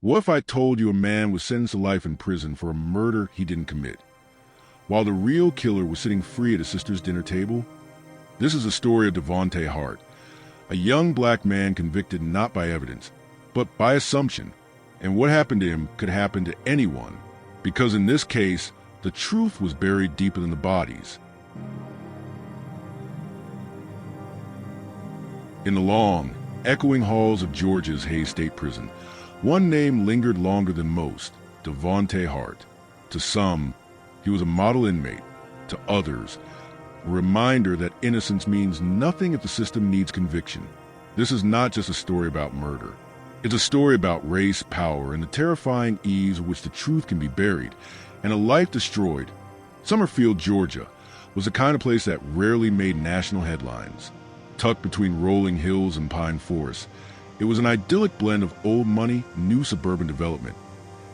What if I told you a man was sentenced to life in prison for a murder he didn't commit, while the real killer was sitting free at his sister's dinner table? This is the story of Devonte Hart, a young black man convicted not by evidence, but by assumption. And what happened to him could happen to anyone, because in this case, the truth was buried deeper than the bodies. In the long, echoing halls of Georgia's Hayes State Prison, one name lingered longer than most: Devonte Hart. To some, he was a model inmate. To others, a reminder that innocence means nothing if the system needs conviction. This is not just a story about murder. It's a story about race, power, and the terrifying ease with which the truth can be buried, and a life destroyed. Summerfield, Georgia, was the kind of place that rarely made national headlines. Tucked between rolling hills and pine forests, it was an idyllic blend of old money, new suburban development,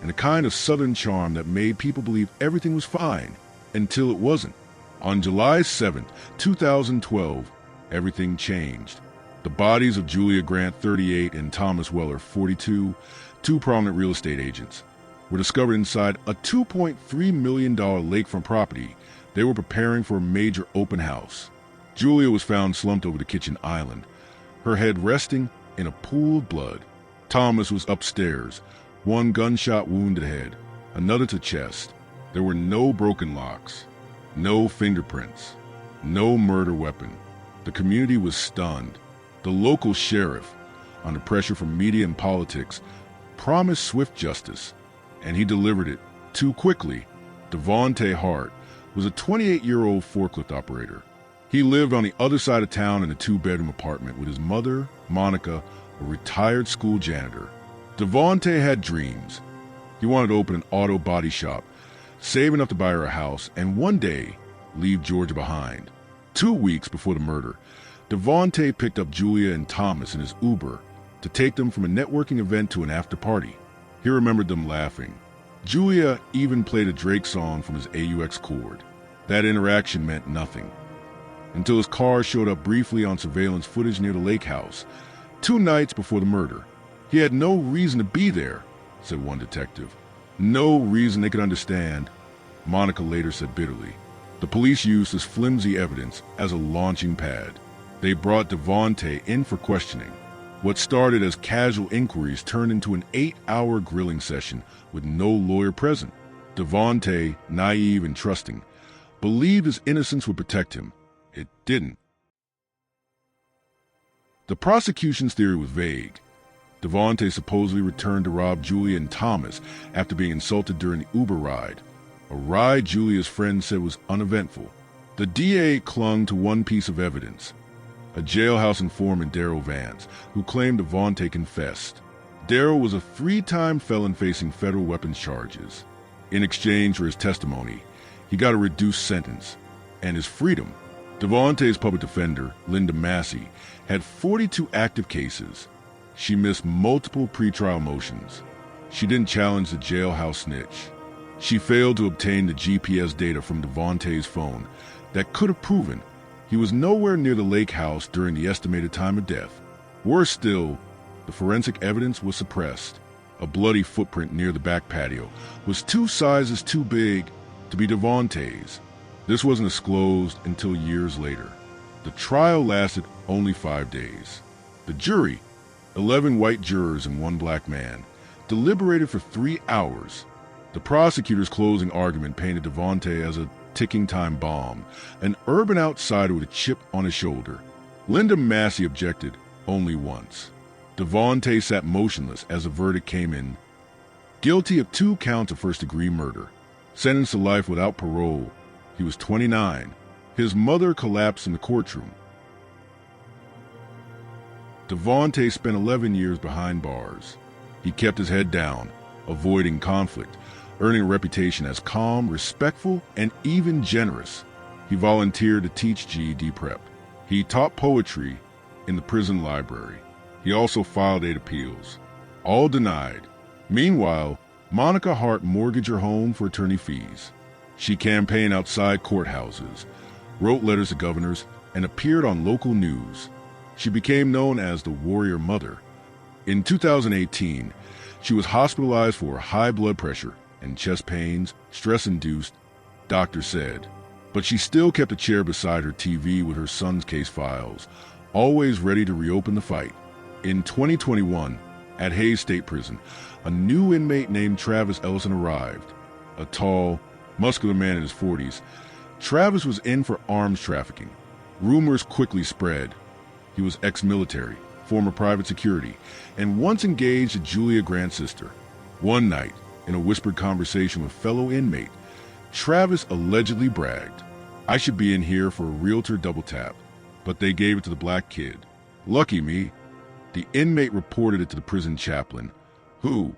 and a kind of southern charm that made people believe everything was fine until it wasn't. On July 7, 2012, everything changed. The bodies of Julia Grant, 38, and Thomas Weller, 42, two prominent real estate agents, were discovered inside a $2.3 million lakefront property. They were preparing for a major open house. Julia was found slumped over the kitchen island, her head resting in a pool of blood. Thomas was upstairs, one gunshot wound to the head, another to chest. There were no broken locks, no fingerprints, no murder weapon. The community was stunned. The local sheriff, under pressure from media and politics, promised swift justice, and he delivered it too quickly. Devonte Hart was a 28-year-old forklift operator. He lived on the other side of town in a two-bedroom apartment with his mother, Monica, a retired school janitor. Devonte had dreams. He wanted to open an auto body shop, save enough to buy her a house, and one day leave Georgia behind. 2 weeks before the murder, Devonte picked up Julia and Thomas in his Uber to take them from a networking event to an after-party. He remembered them laughing. Julia even played a Drake song from his AUX cord. That interaction meant nothing, until his car showed up briefly on surveillance footage near the lake house, 2 nights before the murder. He had no reason to be there, said one detective. No reason they could understand, Monica later said bitterly. The police used this flimsy evidence as a launching pad. They brought Devonte in for questioning. What started as casual inquiries turned into an 8-hour grilling session with no lawyer present. Devonte, naive and trusting, believed his innocence would protect him. It didn't. The prosecution's theory was vague. Devonte supposedly returned to rob Julia and Thomas after being insulted during the Uber ride, a ride Julia's friend said was uneventful. The DA clung to one piece of evidence: a jailhouse informant, Darrell Vance, who claimed Devonte confessed. Darrell was a 3-time felon facing federal weapons charges. In exchange for his testimony, he got a reduced sentence and his freedom. Devonte's public defender, Linda Massey, had 42 active cases. She missed multiple pretrial motions. She didn't challenge the jailhouse snitch. She failed to obtain the GPS data from Devonte's phone that could have proven he was nowhere near the lake house during the estimated time of death. Worse still, the forensic evidence was suppressed. A bloody footprint near the back patio was 2 sizes too big to be Devonte's. This wasn't disclosed until years later. The trial lasted only 5 days. The jury, 11 white jurors and 1 black man, deliberated for 3 hours. The prosecutor's closing argument painted Devonte as a ticking time bomb, an urban outsider with a chip on his shoulder. Linda Massey objected only once. Devonte sat motionless as the verdict came in. Guilty of 2 counts of first-degree murder. Sentenced to life without parole. He was 29. His mother collapsed in the courtroom. Devonte spent 11 years behind bars. He kept his head down, avoiding conflict, earning a reputation as calm, respectful, and even generous. He volunteered to teach GED prep. He taught poetry in the prison library. He also filed 8 appeals, all denied. Meanwhile, Monica Hart mortgaged her home for attorney fees. She campaigned outside courthouses, wrote letters to governors, and appeared on local news. She became known as the Warrior Mother. In 2018, She was hospitalized for high blood pressure and chest pains, stress-induced, doctors said. But she still kept a chair beside her TV with her son's case files, always ready to reopen the fight. In 2021, at Hays State Prison, a new inmate named Travis Ellison arrived. A tall, muscular man in his 40s, Travis was in for arms trafficking. Rumors quickly spread. He was ex-military, former private security, and once engaged to Julia Grant's sister. One night, in a whispered conversation with fellow inmate, Travis allegedly bragged, "I should be in here for a realtor double tap, but they gave it to the black kid. Lucky me." The inmate reported it to the prison chaplain, who,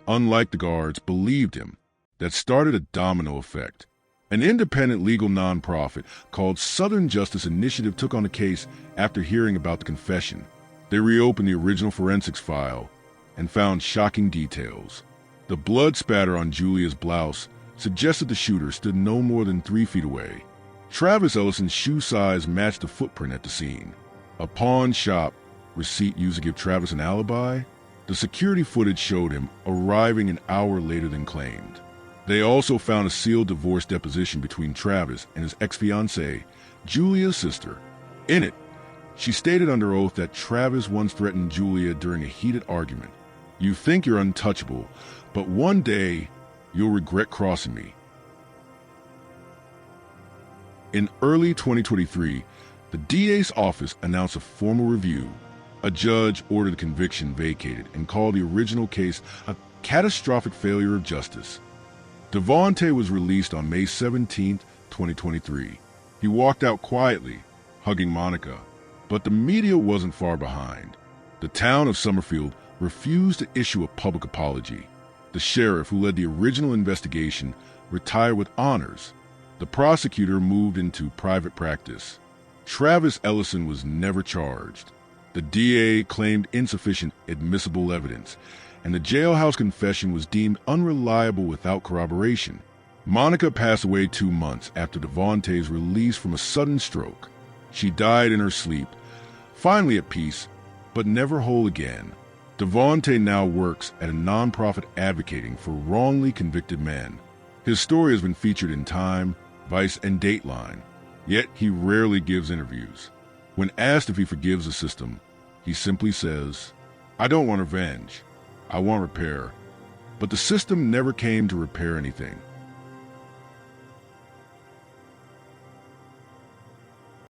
unlike the guards, believed him. That started a domino effect. An independent legal nonprofit called Southern Justice Initiative took on the case after hearing about the confession. They reopened the original forensics file and found shocking details. The blood spatter on Julia's blouse suggested the shooter stood no more than 3 feet away. Travis Ellison's shoe size matched the footprint at the scene. A pawn shop receipt used to give Travis an alibi. The security footage showed him arriving an hour later than claimed. They also found a sealed divorce deposition between Travis and his ex-fiancée, Julia's sister. In it, she stated under oath that Travis once threatened Julia during a heated argument. "You think you're untouchable, but one day you'll regret crossing me." In early 2023, the DA's office announced a formal review. A judge ordered the conviction vacated and called the original case a catastrophic failure of justice. Devontae was released on May 17, 2023. He walked out quietly, hugging Monica, but the media wasn't far behind. The town of Summerfield refused to issue a public apology. The sheriff who led the original investigation retired with honors. The prosecutor moved into private practice. Travis Ellison was never charged. The DA claimed insufficient admissible evidence, and the jailhouse confession was deemed unreliable without corroboration. Monica passed away 2 months after Devontae's release from a sudden stroke. She died in her sleep, finally at peace, but never whole again. Devontae now works at a nonprofit advocating for wrongly convicted men. His story has been featured in Time, Vice, and Dateline, yet he rarely gives interviews. When asked if he forgives the system, he simply says, "I don't want revenge. I want repair." But the system never came to repair anything.